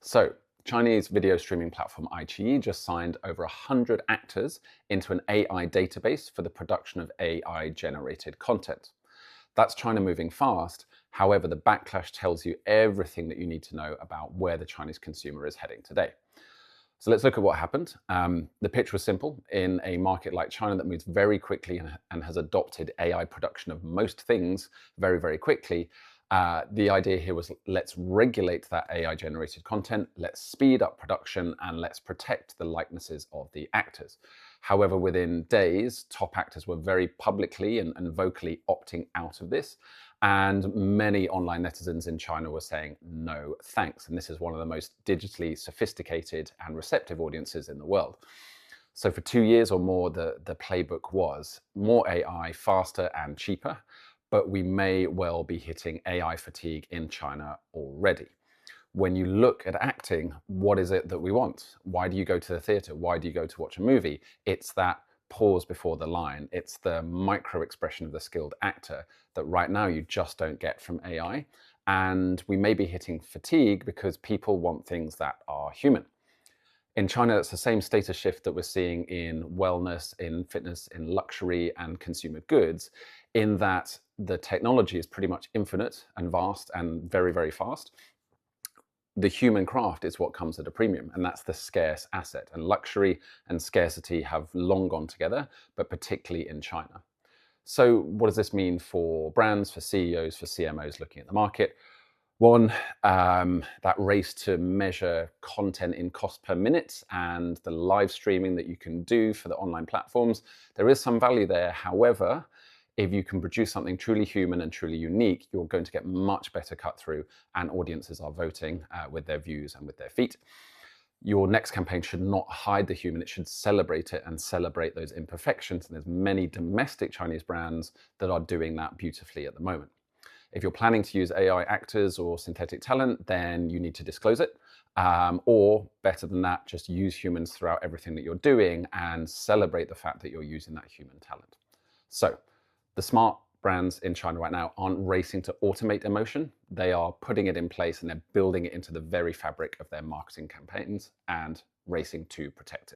So, Chinese video streaming platform iQIYI just signed over 100 actors into an AI database for the production of AI-generated content. That's China moving fast. However, the backlash tells you everything that you need to know about where the Chinese consumer is heading today. So let's look at what happened. The pitch was simple. In a market like China that moves very quickly and has adopted AI production of most things very, very quickly, the idea here was let's regulate that AI generated content, let's speed up production, and let's protect the likenesses of the actors. However, within days, top actors were very publicly and vocally opting out of this. And many online netizens in China were saying, no, thanks. And this is one of the most digitally sophisticated and receptive audiences in the world. So for 2 years or more, the playbook was more AI, faster and cheaper, but we may well be hitting AI fatigue in China already. When you look at acting, what is it that we want? Why do you go to the theatre? Why do you go to watch a movie? It's that pause before the line. It's the micro expression of the skilled actor that right now you just don't get from AI. And we may be hitting fatigue because people want things that are human. In China, it's the same status shift that we're seeing in wellness, in fitness, in luxury and consumer goods, in that the technology is pretty much infinite and vast and very, very fast. The human craft is what comes at a premium, and that's the scarce asset. And luxury and scarcity have long gone together, but particularly in China. So what does this mean for brands, for CEOs, for CMOs looking at the market? One, that race to measure content in cost per minute and the live streaming that you can do for the online platforms. There is some value there. However, if you can produce something truly human and truly unique, you're going to get much better cut through, and audiences are voting with their views and with their feet. Your next campaign should not hide the human, it should celebrate it and celebrate those imperfections. And there's many domestic Chinese brands that are doing that beautifully at the moment. If you're planning to use AI actors or synthetic talent, then you need to disclose it. Or better than that, just use humans throughout everything that you're doing and celebrate the fact that you're using that human talent. So the smart brands in China right now aren't racing to automate emotion. They are putting it in place and they're building it into the very fabric of their marketing campaigns and racing to protect it.